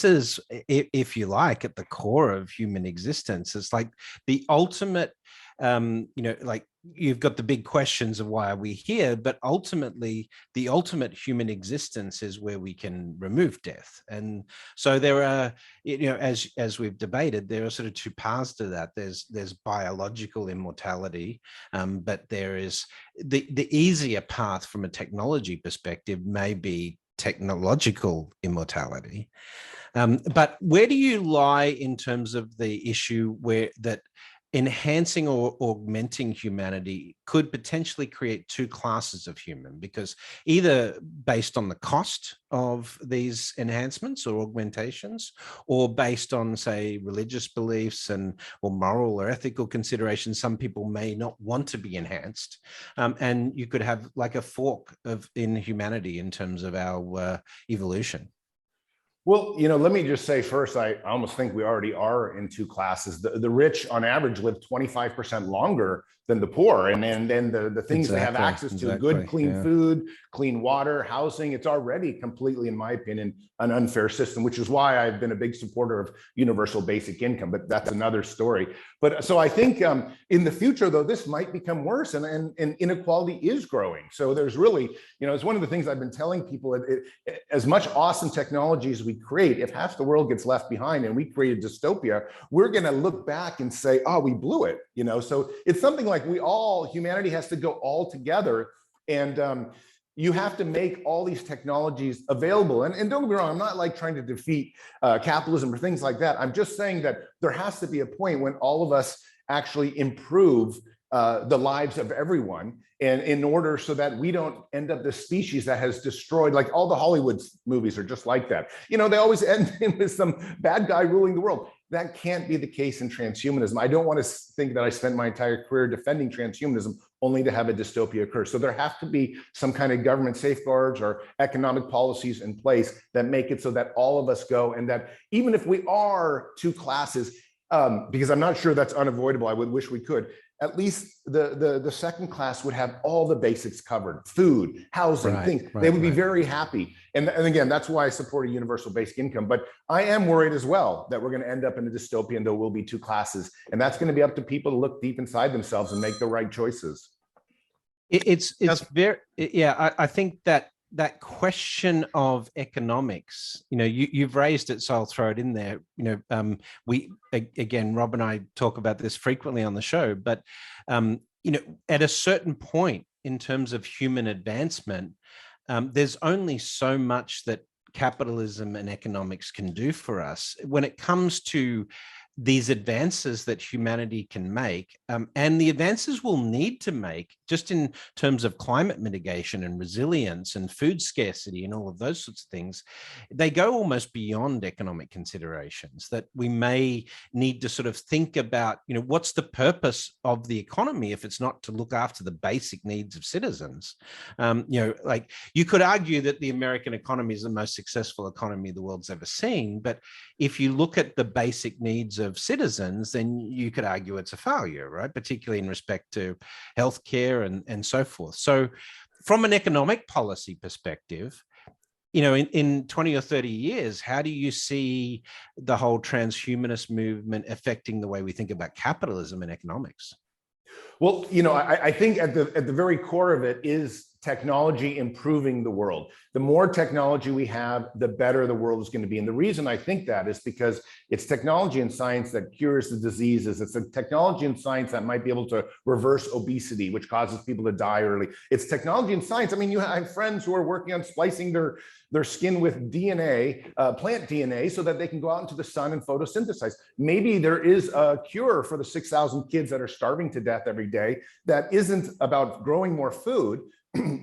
Speaker 1: is, if you like, at the core of human existence. It's like the ultimate, like you've got the big questions of why are we here, but ultimately the ultimate human existence is where we can remove death. And so there are, as we've debated, there are sort of two paths to that. There's biological immortality, but there is the easier path from a technology perspective may be technological immortality. But where do you lie in terms of the issue where that enhancing or augmenting humanity could potentially create two classes of human, because either based on the cost of these enhancements or augmentations, or based on, say, religious beliefs or moral or ethical considerations, some people may not want to be enhanced. And you could have like a fork in humanity in terms of our evolution.
Speaker 3: Well, let me just say first, I almost think we already are in two classes. The rich on average live 25% longer than the poor. And then the things they have access to, good, clean food, clean water, housing, it's already completely, in my opinion, an unfair system, which is why I've been a big supporter of universal basic income, but that's another story. But so I think in the future, though, this might become worse and inequality is growing. So there's really, it's one of the things I've been telling people, as much awesome technology as we create, if half the world gets left behind and we create a dystopia, we're going to look back and say, oh, we blew it. So it's something like humanity has to go all together, and you have to make all these technologies available. And don't get me wrong, I'm not like trying to defeat capitalism or things like that. I'm just saying that there has to be a point when all of us actually improve the lives of everyone, and in order so that we don't end up this species that has destroyed, like all the Hollywood movies are just like that. They always end with some bad guy ruling the world. That can't be the case in transhumanism. I don't want to think that I spent my entire career defending transhumanism only to have a dystopia occur. So there have to be some kind of government safeguards or economic policies in place that make it so that all of us go, and that even if we are two classes, because I'm not sure that's unavoidable, I would wish we could, at least the second class would have all the basics covered: food, housing, things. They would be very happy. And again, that's why I support a universal basic income. But I am worried as well that we're going to end up in a dystopian, there will be two classes. And that's going to be up to people to look deep inside themselves and make the right choices.
Speaker 1: It's very, I think that question of economics, you've raised it, so I'll throw it in there. Again, Rob and I talk about this frequently on the show, but at a certain point in terms of human advancement, there's only so much that capitalism and economics can do for us when it comes to these advances that humanity can make, and the advances we'll need to make just in terms of climate mitigation and resilience and food scarcity and all of those sorts of things, they go almost beyond economic considerations, that we may need to sort of think about, what's the purpose of the economy if it's not to look after the basic needs of citizens? Like you could argue that the American economy is the most successful economy the world's ever seen, but if you look at the basic needs of citizens, then you could argue it's a failure, right? Particularly in respect to healthcare and so forth. So from an economic policy perspective, in 20 or 30 years, how do you see the whole transhumanist movement affecting the way we think about capitalism and economics?
Speaker 3: Well, I think at the very core of it is technology improving the world. The more technology we have, the better the world is going to be. And the reason I think that is because it's technology and science that cures the diseases. It's a technology and science that might be able to reverse obesity, which causes people to die early. It's technology and science. I mean, you have friends who are working on splicing their skin with DNA, plant DNA, so that they can go out into the sun and photosynthesize. Maybe there is a cure for the 6,000 kids that are starving to death every day that isn't about growing more food,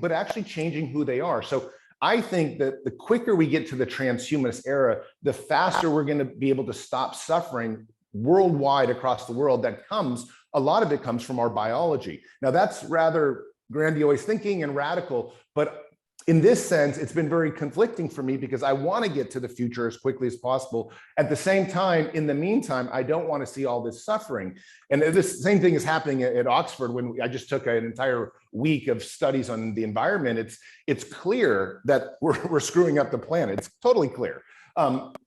Speaker 3: but actually changing who they are. So I think that the quicker we get to the transhumanist era, the faster we're going to be able to stop suffering worldwide across the world. A lot of it comes from our biology. Now that's rather grandiose thinking and radical, but in this sense, it's been very conflicting for me because I want to get to the future as quickly as possible. At the same time, in the meantime, I don't want to see all this suffering. And this same thing is happening at Oxford when I just took an entire week of studies on the environment. It's clear that we're screwing up the planet. It's totally clear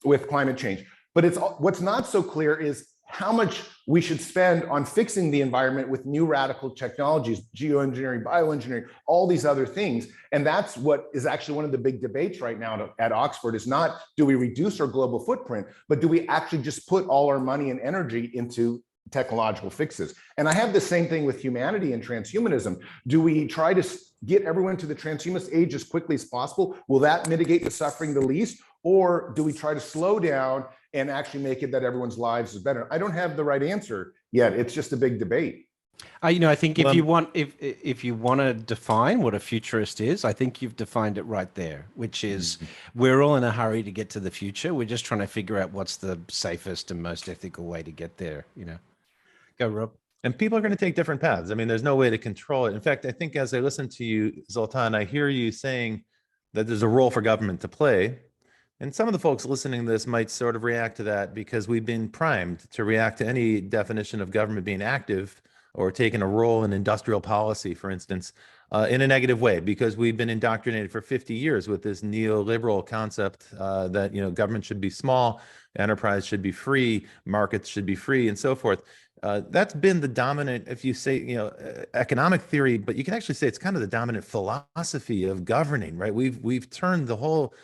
Speaker 3: with climate change. But what's not so clear is how much we should spend on fixing the environment with new radical technologies, geoengineering, bioengineering, all these other things. And that's what is actually one of the big debates right now at Oxford is not, do we reduce our global footprint, but do we actually just put all our money and energy into technological fixes? And I have the same thing with humanity and transhumanism. Do we try to get everyone to the transhumanist age as quickly as possible? Will that mitigate the suffering the least? Or do we try to slow down and actually make it that everyone's lives is better? I don't have the right answer yet. It's just a big debate.
Speaker 1: I think if you want to define what a futurist is, I think you've defined it right there, which is we're all in a hurry to get to the future. We're just trying to figure out what's the safest and most ethical way to get there. Go, Rob.
Speaker 2: And people are going to take different paths. I mean, there's no way to control it. In fact, I think as I listen to you, Zoltan, I hear you saying that there's a role for government to play. And some of the folks listening to this might sort of react to that because we've been primed to react to any definition of government being active or taking a role in industrial policy, for instance, in a negative way, because we've been indoctrinated for 50 years with this neoliberal concept that, government should be small, enterprise should be free, markets should be free, and so forth. That's been the dominant, if you say, economic theory, but you can actually say it's kind of the dominant philosophy of governing, right? We've turned the whole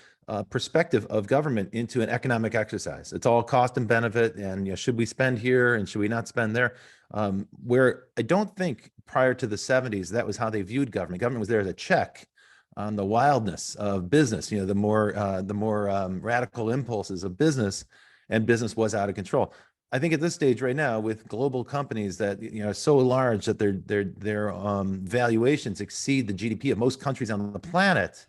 Speaker 2: perspective of government into an economic exercise. It's all cost and benefit, and should we spend here and should we not spend there? Where I don't think prior to the 70s that was how they viewed government. Government was there as a check on the wildness of business. The more radical impulses of business, and business was out of control. I think at this stage right now, with global companies that are so large that their valuations exceed the GDP of most countries on the planet,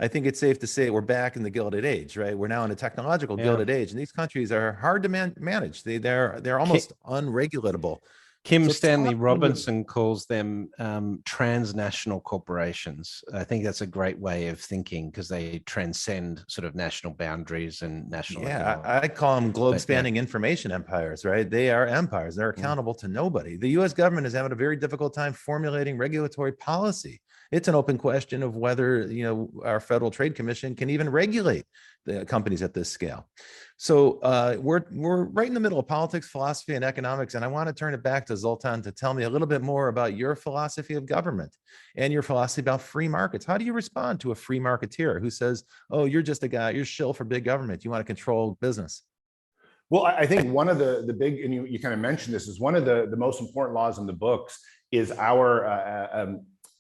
Speaker 2: I think it's safe to say we're back in the Gilded Age, right? We're now in a technological Gilded Age, and these countries are hard to manage. They're almost unregulatable.
Speaker 1: Kim Stanley Robinson calls them transnational corporations. I think that's a great way of thinking because they transcend sort of national boundaries and national.
Speaker 2: Yeah, I call them globe-spanning information empires, right? They are empires. They're accountable to nobody. The U.S. government is having a very difficult time formulating regulatory policy. It's an open question of whether our Federal Trade Commission can even regulate the companies at this scale. So we're right in the middle of politics, philosophy, and economics. And I want to turn it back to Zoltan to tell me a little bit more about your philosophy of government and your philosophy about free markets. How do you respond to a free marketeer who says, "Oh, you're just a guy, you're shill for big government. You want to control business"?
Speaker 3: Well, I think one of the big, and you kind of mentioned this, is one of the most important laws in the books is our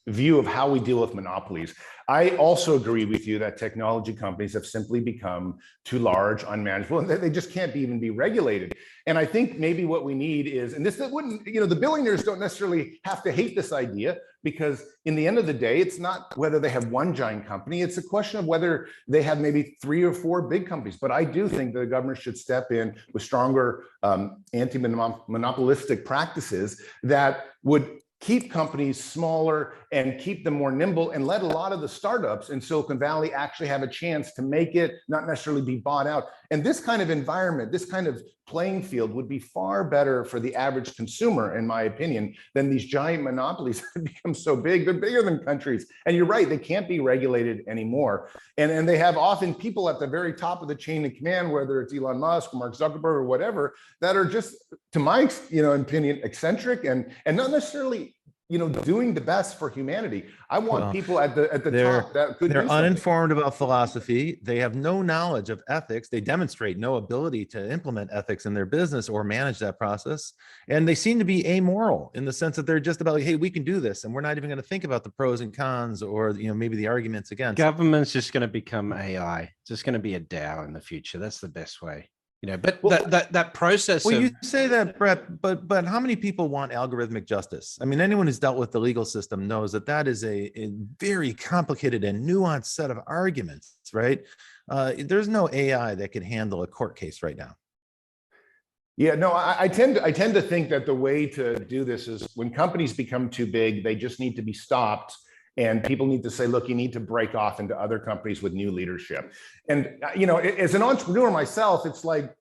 Speaker 3: view of how we deal with monopolies. I also agree with you that technology companies have simply become too large, unmanageable, and they just can't even be regulated. And I think maybe what we need is, and this wouldn't, the billionaires don't necessarily have to hate this idea, because in the end of the day, it's not whether they have one giant company, it's a question of whether they have maybe 3 or 4 big companies. But I do think the government should step in with stronger anti-monopolistic practices that would keep companies smaller and keep them more nimble, and let a lot of the startups in Silicon Valley actually have a chance to make it, not necessarily be bought out. And this kind of environment, this kind of playing field would be far better for the average consumer, in my opinion, than these giant monopolies that become so big. They're bigger than countries. And you're right, they can't be regulated anymore. And they have often people at the very top of the chain of command, whether it's Elon Musk, or Mark Zuckerberg, or whatever, that are just, to my opinion, eccentric and not necessarily doing the best for humanity. I want people at the top that could. They're
Speaker 2: uninformed about philosophy. They have no knowledge of ethics. They demonstrate no ability to implement ethics in their business or manage that process. And they seem to be amoral in the sense that they're just about like, hey, we can do this, and we're not even going to think about the pros and cons, or maybe the arguments against.
Speaker 1: Government's just going to become AI. It's just going to be a DAO in the future. That's the best way. But that process.
Speaker 2: Well, you say that, Brett, but how many people want algorithmic justice? I mean, anyone who's dealt with the legal system knows that is a very complicated and nuanced set of arguments, right? There's no AI that can handle a court case right now.
Speaker 3: Yeah, no, I tend to think that the way to do this is when companies become too big, they just need to be stopped. And people need to say, look, you need to break off into other companies with new leadership. And, as an entrepreneur myself, it's like,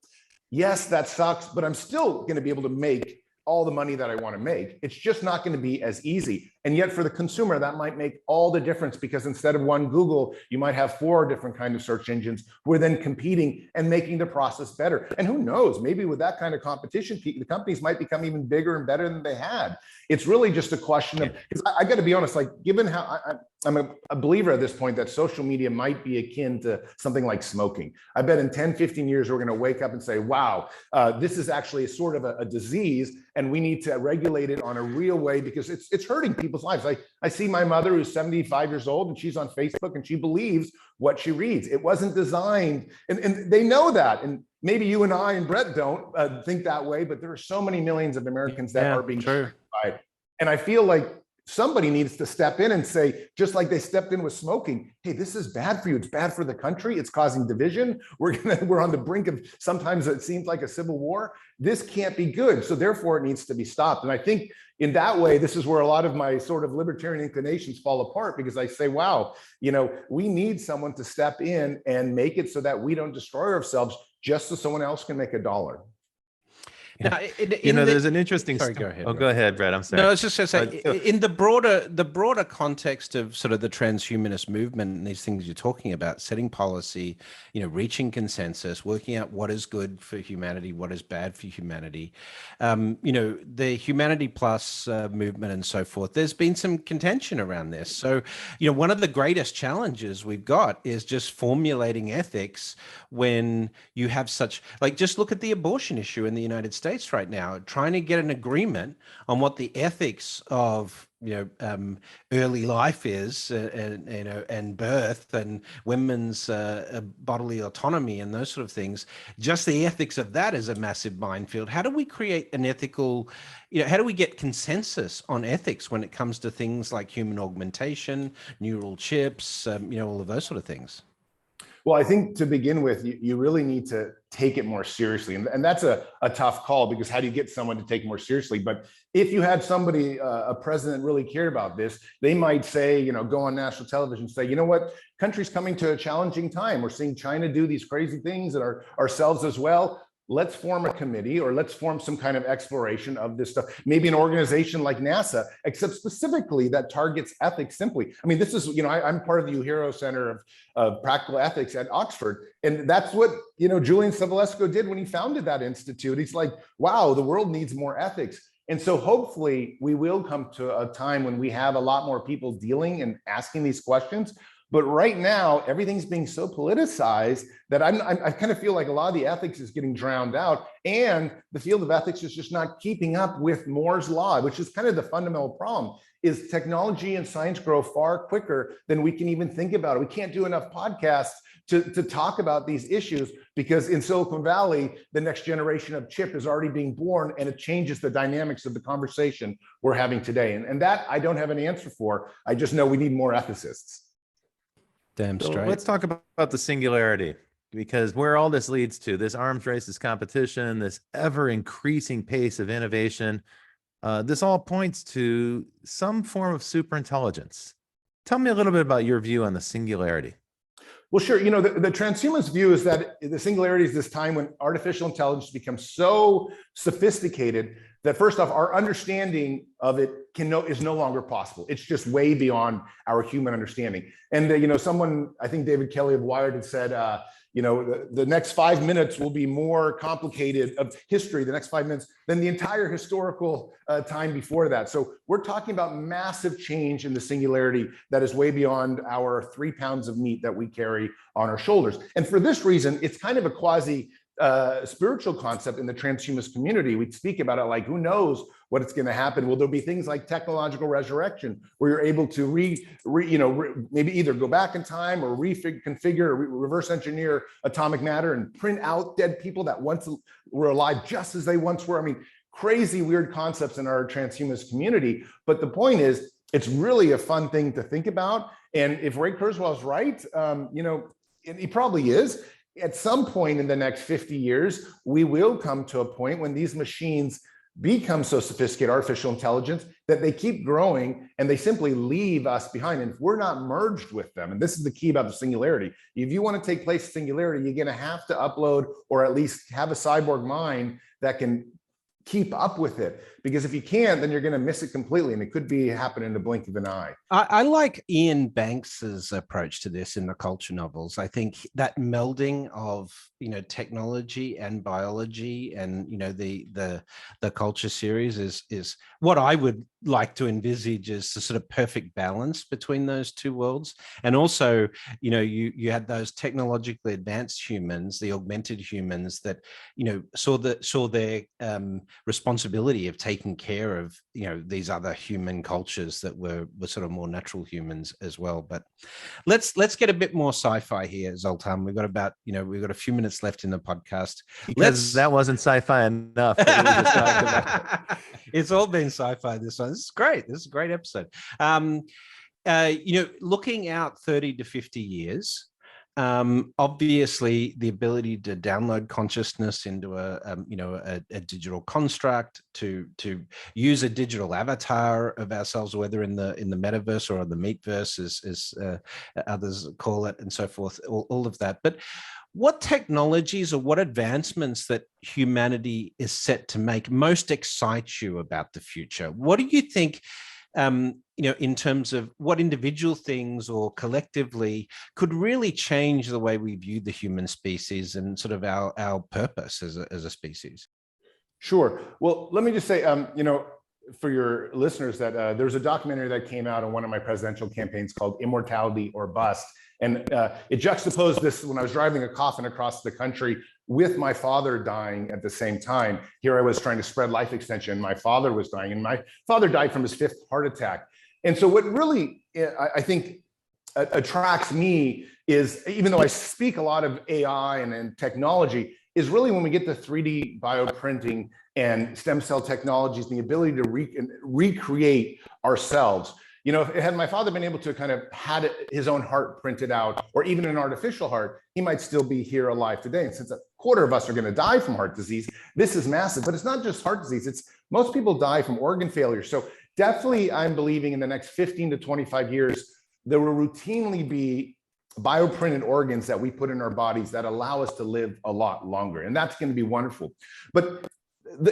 Speaker 3: yes, that sucks, but I'm still going to be able to make all the money that I want to make. It's just not going to be as easy. And yet for the consumer, that might make all the difference, because instead of one Google, you might have 4 different kinds of search engines who are then competing and making the process better. And who knows, maybe with that kind of competition, the companies might become even bigger and better than they had. It's really just a question of, because I got to be honest, like given how I'm a believer at this point that social media might be akin to something like smoking. I bet in 10, 15 years, we're going to wake up and say, wow, this is actually a sort of a disease, and we need to regulate it on a real way, because it's hurting people's lives. I see my mother, who's 75 years old, and she's on Facebook, and she believes what she reads. It wasn't designed, and they know that. And maybe you and I and Brett don't think that way, but there are so many millions of Americans that are being true. And I feel like somebody needs to step in and say, just like they stepped in with smoking, hey, this is bad for you. It's bad for the country. It's causing division. We're on the brink of, sometimes it seems like a civil war. This can't be good. So therefore it needs to be stopped. And I think in that way, this is where a lot of my sort of libertarian inclinations fall apart, because I say, wow, we need someone to step in and make it so that we don't destroy ourselves just so someone else can make $1.
Speaker 2: Now, there's an interesting.
Speaker 1: Sorry, go ahead.
Speaker 2: Oh, go ahead, Brett. I'm sorry.
Speaker 1: No, I was just going to say, in the broader context of sort of the transhumanist movement and these things you're talking about, setting policy, reaching consensus, working out what is good for humanity, what is bad for humanity, the Humanity Plus movement and so forth. There's been some contention around this. So, one of the greatest challenges we've got is just formulating ethics when you have such, just look at the abortion issue in the United States right now, trying to get an agreement on what the ethics of early life is, and birth and women's bodily autonomy and those sort of things. Just the ethics of that is a massive minefield. How do we create an ethical, how do we get consensus on ethics when it comes to things like human augmentation, neural chips, all of those sort of things?
Speaker 3: Well, I think to begin with, you really need to take it more seriously. And that's a tough call, because how do you get someone to take it more seriously? But if you had somebody, a president really cared about this, they might say, go on national television, say, you know what, country's coming to a challenging time. We're seeing China do these crazy things, and ourselves as well. Let's form a committee, or let's form some kind of exploration of this stuff. Maybe an organization like NASA, except specifically that targets ethics simply. I mean, this is, I'm part of the Uhiro Center of Practical Ethics at Oxford. And that's what, Julian Savulescu did when he founded that institute. He's like, wow, the world needs more ethics. And so hopefully we will come to a time when we have a lot more people dealing and asking these questions. But right now, everything's being so politicized that I kind of feel like a lot of the ethics is getting drowned out, and the field of ethics is just not keeping up with Moore's law, which is kind of the fundamental problem. Is technology and science grow far quicker than we can even think about it. We can't do enough podcasts to talk about these issues, because in Silicon Valley, the next generation of chip is already being born, and it changes the dynamics of the conversation we're having today. And that I don't have an answer for. I just know we need more ethicists.
Speaker 1: Damn straight.
Speaker 2: So let's talk about the singularity, because where all this leads to, this arms race, this competition, this ever increasing pace of innovation, this all points to some form of superintelligence. Tell me a little bit about your view on the singularity.
Speaker 3: Well, sure. You know, the transhumanist view is that the singularity is this time when artificial intelligence becomes so sophisticated that, first off, our understanding of it is no longer possible. It's just way beyond our human understanding. And you know, someone, I think David Kelly of Wired, had said, you know, the next 5 minutes will be more complicated of history, the next 5 minutes, than the entire historical time before that. So we're talking about massive change in the singularity that is way beyond our 3 pounds of meat that we carry on our shoulders. And for this reason, it's kind of a quasi spiritual concept in the transhumanist community. We speak about it like, who knows what it's going to happen? Will there be things like technological resurrection, where you're able to maybe either go back in time or reconfigure or reverse engineer atomic matter and print out dead people that once were alive just as they once were? I mean, crazy, weird concepts in our transhumanist community. But the point is, it's really a fun thing to think about. And if Ray Kurzweil is right, you know, and he probably is, at some point in the next 50 years, we will come to a point when these machines become so sophisticated, artificial intelligence, that they keep growing and they simply leave us behind. And if we're not merged with them, and this is the key about the singularity, if you want to take place in singularity, you're going to have to upload or at least have a cyborg mind that can keep up with it. Because if you can't, then you're going to miss it completely. And it could be happen in the blink of an eye.
Speaker 1: I like Ian Banks's approach to this in the culture novels. I think that melding of, you know, technology and biology and, you know, the culture series is what I would like to envisage as a sort of perfect balance between those two worlds. And also, you know, you had those technologically advanced humans, the augmented humans that, you know, saw their responsibility of taking care of, you know, these other human cultures that were sort of more natural humans as well. But let's get a bit more sci-fi here, Zoltan. We've got a few minutes left in the podcast.
Speaker 2: That wasn't sci-fi enough.
Speaker 1: It's all been sci-fi this one. This is great. This is a great episode. You know, looking out 30 to 50 years, obviously the ability to download consciousness into a digital construct, to use a digital avatar of ourselves, whether in the metaverse or the meatverse, as others call it, and so forth, all of that. But what technologies or what advancements that humanity is set to make most excites you about the future? What do you think, you know, in terms of what individual things or collectively could really change the way we view the human species and sort of our purpose as a species?
Speaker 3: Sure. Well, let me just say, you know, for your listeners, that there's a documentary that came out on one of my presidential campaigns called Immortality or Bust. And it juxtaposed this when I was driving a coffin across the country with my father dying at the same time. Here I was trying to spread life extension. My father was dying, and my father died from his 5th heart attack. And so what really, I think, attracts me is, even though I speak a lot of AI and technology, is really when we get to 3D bioprinting and stem cell technologies, the ability to recreate ourselves. You know, had my father been able to kind of had his own heart printed out, or even an artificial heart, he might still be here alive today. And since 1/4 of us are going to die from heart disease, this is massive. But it's not just heart disease. It's most people die from organ failure. So definitely, I'm believing in the next 15 to 25 years, there will routinely be bioprinted organs that we put in our bodies that allow us to live a lot longer. And that's going to be wonderful. But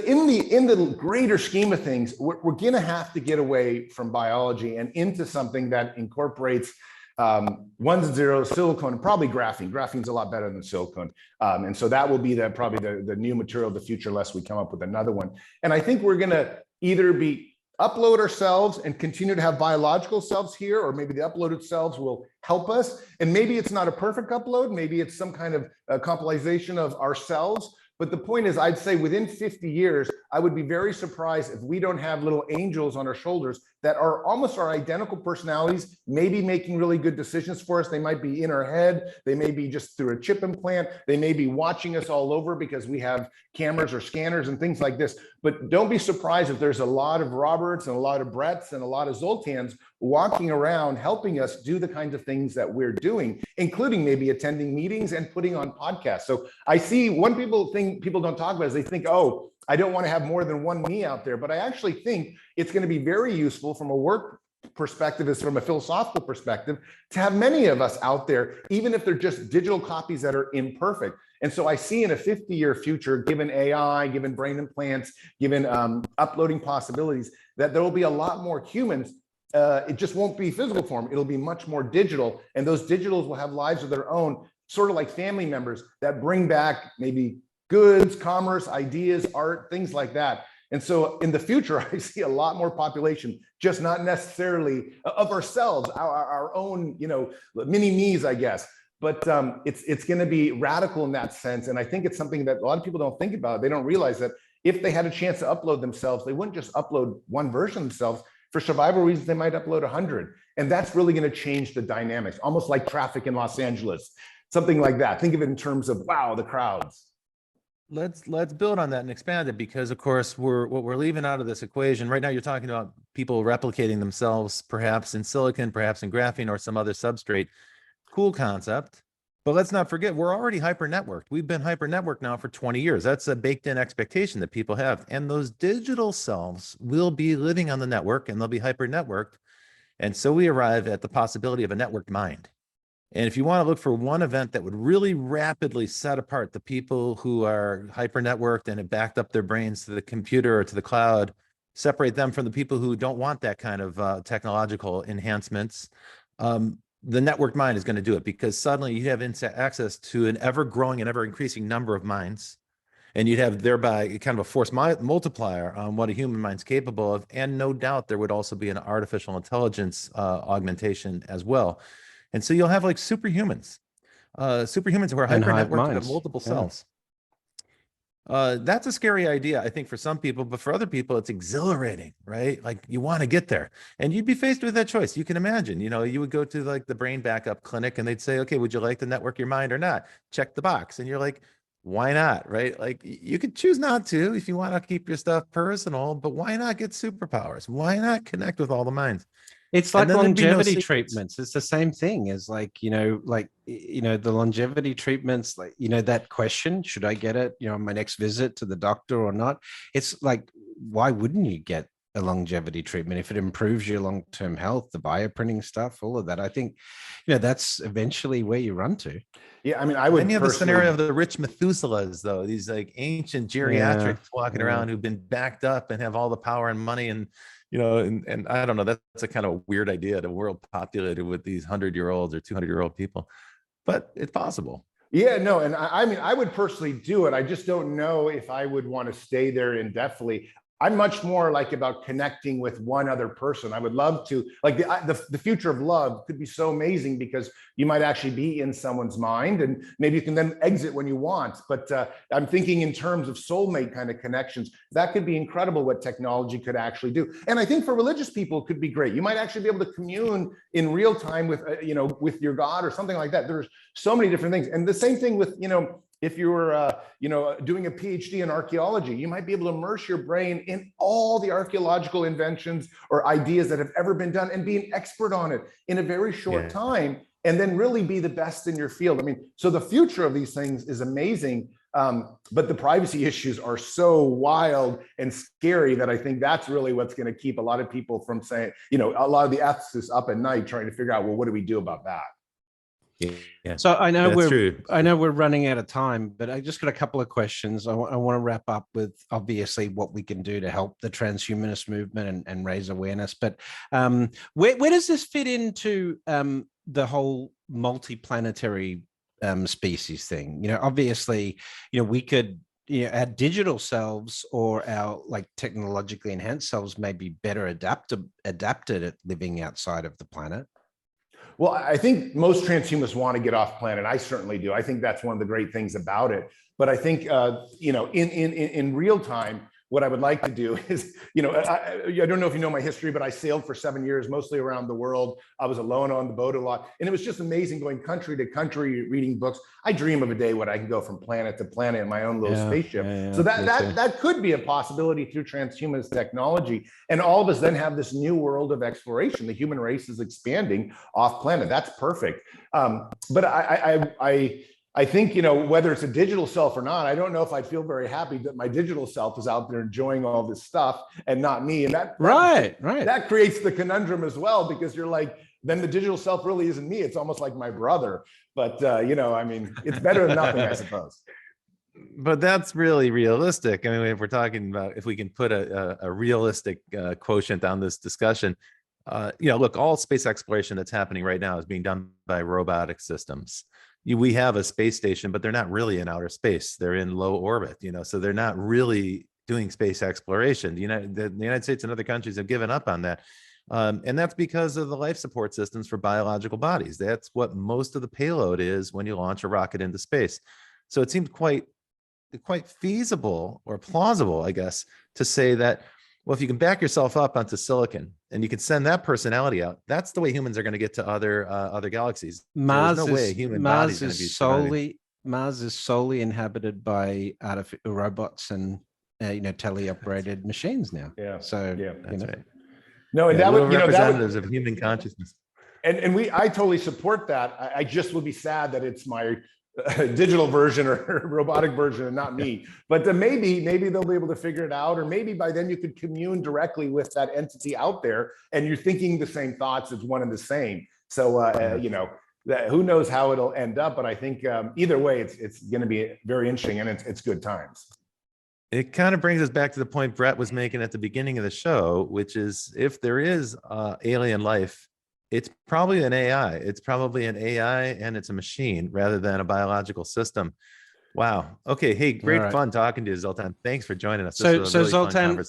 Speaker 3: in the greater scheme of things, we're going to have to get away from biology and into something that incorporates ones and zeros, silicone, and probably graphene. Graphene's a lot better than silicone. And so that will be probably the new material of the future, unless we come up with another one. And I think we're going to either be upload ourselves and continue to have biological selves here, or maybe the uploaded selves will help us. And maybe it's not a perfect upload. Maybe it's some kind of compilation of ourselves. But the point is, I'd say within 50 years, I would be very surprised if we don't have little angels on our shoulders that are almost our identical personalities, maybe making really good decisions for us. They might be in our head. They may be just through a chip implant. They may be watching us all over because we have cameras or scanners and things like this. But don't be surprised if there's a lot of Roberts and a lot of Bretts and a lot of Zoltans walking around helping us do the kinds of things that we're doing, including maybe attending meetings and putting on podcasts. So I see one thing people don't talk about is they think, oh, I don't want to have more than one me out there. But I actually think it's going to be very useful from a work perspective, as from a philosophical perspective, to have many of us out there, even if they're just digital copies that are imperfect. And so I see in a 50-year future, given AI, given brain implants, given uploading possibilities, that there will be a lot more humans. It just won't be physical form. It'll be much more digital. And those digitals will have lives of their own, sort of like family members that bring back maybe goods, commerce, ideas, art, things like that. And so in the future, I see a lot more population, just not necessarily of ourselves, our own, mini me's, I guess. But it's going to be radical in that sense. And I think it's something that a lot of people don't think about. They don't realize that if they had a chance to upload themselves, they wouldn't just upload one version of themselves. For survival reasons, they might upload 100. And that's really going to change the dynamics, almost like traffic in Los Angeles, something like that. Think of it in terms of, wow, the crowds.
Speaker 2: Let's build on that and expand it, because of course what we're leaving out of this equation right now, you're talking about people replicating themselves, perhaps in silicon, perhaps in graphene or some other substrate. Cool concept. But let's not forget, we're already hyper networked. We've been hyper networked now for 20 years. That's a baked in expectation that people have. And those digital selves will be living on the network and they'll be hyper networked. And so we arrive at the possibility of a networked mind. And if you want to look for one event that would really rapidly set apart the people who are hyper networked and have backed up their brains to the computer or to the cloud, separate them from the people who don't want that kind of technological enhancements, the networked mind is going to do it, because suddenly you have access to an ever growing and ever increasing number of minds. And you'd have thereby kind of a force multiplier on what a human mind's capable of. And no doubt there would also be an artificial intelligence augmentation as well. And so you'll have like superhumans who are hyper networked, have multiple cells. That's a scary idea, I think, for some people, but for other people, it's exhilarating, right? Like you want to get there, and you'd be faced with that choice. You can imagine, you would go to like the brain backup clinic and they'd say, okay, would you like to network your mind or not? Check the box. And you're like, why not? Right? Like you could choose not to if you want to keep your stuff personal, but why not get superpowers? Why not connect with all the minds?
Speaker 1: It's like longevity treatments. It's the same thing as the longevity treatments, that question, should I get it, my next visit to the doctor or not? It's like, why wouldn't you get a longevity treatment if it improves your long-term health, the bioprinting stuff, all of that? I think, that's eventually where you run to.
Speaker 3: Yeah, I mean, I would.
Speaker 2: Then you have the scenario of the rich Methuselahs, though, these like ancient geriatrics walking around who've been backed up and have all the power and money, and and I don't know, that's a kind of weird idea, the world populated with these 100-year-olds or 200-year-old people, but it's possible.
Speaker 3: Yeah, no, and I mean, I would personally do it. I just don't know if I would want to stay there indefinitely. I'm much more like about connecting with one other person. I would love to, like the future of love could be so amazing, because you might actually be in someone's mind and maybe you can then exit when you want. But I'm thinking in terms of soulmate kind of connections, that could be incredible what technology could actually do. And I think for religious people, it could be great. You might actually be able to commune in real time with, with your God or something like that. There's so many different things. And the same thing with, if you were, doing a PhD in archaeology, you might be able to immerse your brain in all the archaeological inventions or ideas that have ever been done and be an expert on it in a very short time, and then really be the best in your field. I mean, so the future of these things is amazing, but the privacy issues are so wild and scary that I think that's really what's going to keep a lot of people from saying, a lot of the ethicists up at night trying to figure out, well, what do we do about that?
Speaker 1: Yeah. So I know we're running out of time, but I just got a couple of questions. I want to wrap up with obviously what we can do to help the transhumanist movement and raise awareness. But where does this fit into the whole multiplanetary species thing? Obviously, we could our digital selves or our like technologically enhanced selves may be better adapted at living outside of the planet?
Speaker 3: Well, I think most transhumanists want to get off planet. I certainly do. I think that's one of the great things about it. But I think, in real time, what I would like to do is, I don't know if you know my history, but I sailed for 7 years, mostly around the world. I was alone on the boat a lot. And it was just amazing going country to country, reading books. I dream of a day when I can go from planet to planet in my own little spaceship. So that could be a possibility through transhumanist technology. And all of us then have this new world of exploration. The human race is expanding off planet. That's perfect. But I think, whether it's a digital self or not, I don't know if I'd feel very happy that my digital self is out there enjoying all this stuff and not me. And that creates the conundrum as well, because you're like, then the digital self really isn't me. It's almost like my brother. But, it's better than nothing, I suppose.
Speaker 2: But that's really realistic. I mean, if we're talking about, if we can put a realistic quotient on this discussion, look, all space exploration that's happening right now is being done by robotic systems. We have a space station, but they're not really in outer space. They're in low orbit, so they're not really doing space exploration. The United States and other countries have given up on that. And that's because of the life support systems for biological bodies. That's what most of the payload is when you launch a rocket into space. So it seems quite feasible or plausible, I guess, to say that, well, if you can back yourself up onto silicon and you can send that personality out, that's the way humans are going to get to other galaxies. There's no way a human body is going to be surviving.
Speaker 1: Mars is solely inhabited by robots and teleoperated machines now.
Speaker 3: Yeah.
Speaker 1: So
Speaker 2: that's right.
Speaker 3: No, and that would
Speaker 2: representatives of human consciousness.
Speaker 3: And I totally support that. I just would be sad that it's my digital version or robotic version and not me. But maybe they'll be able to figure it out, or maybe by then you could commune directly with that entity out there and you're thinking the same thoughts as one and the same. So who knows how it'll end up, but I think either way it's going to be very interesting, and it's good times.
Speaker 2: It kind of brings us back to the point Brett was making at the beginning of the show, which is, if there is alien life, it's probably an AI. It's probably an AI and it's a machine rather than a biological system. Wow. Okay. Hey, great fun talking to you, Zoltan. Thanks for joining us.
Speaker 1: So Zoltan,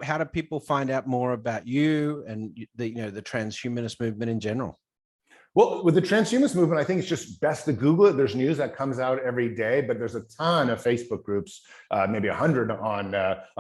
Speaker 1: how do people find out more about you and the transhumanist movement in general?
Speaker 3: Well, with the transhumanist movement, I think it's just best to Google it. There's news that comes out every day, but there's a ton of Facebook groups, maybe 100 on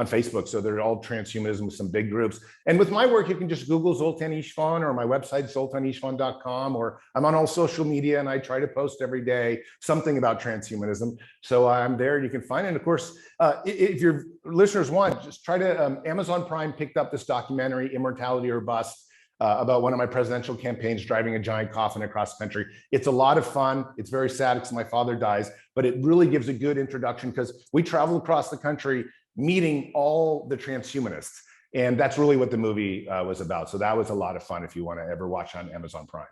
Speaker 3: Facebook. So they're all transhumanism with some big groups. And with my work, you can just Google Zoltan Istvan, or my website, zoltanistvan.com, or I'm on all social media and I try to post every day something about transhumanism. So I'm there, you can find it. And of course, if your listeners want, just try to, Amazon Prime picked up this documentary, Immortality or Bust, about one of my presidential campaigns, driving a giant coffin across the country. It's a lot of fun. It's very sad because my father dies, but it really gives a good introduction, because we traveled across the country meeting all the transhumanists. And that's really what the movie was about. So that was a lot of fun if you want to ever watch on Amazon Prime.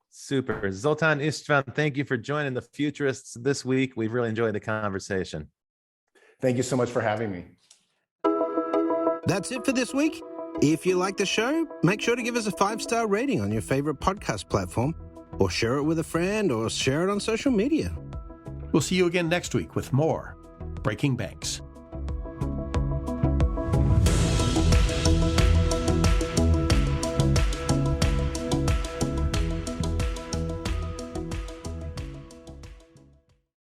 Speaker 2: Super. Zoltan Istvan, thank you for joining the Futurists this week. We've really enjoyed the conversation.
Speaker 3: Thank you so much for having me.
Speaker 1: That's it for this week. If you like the show, make sure to give us a 5-star rating on your favorite podcast platform, or share it with a friend, or share it on social media.
Speaker 4: We'll see you again next week with more Breaking Banks.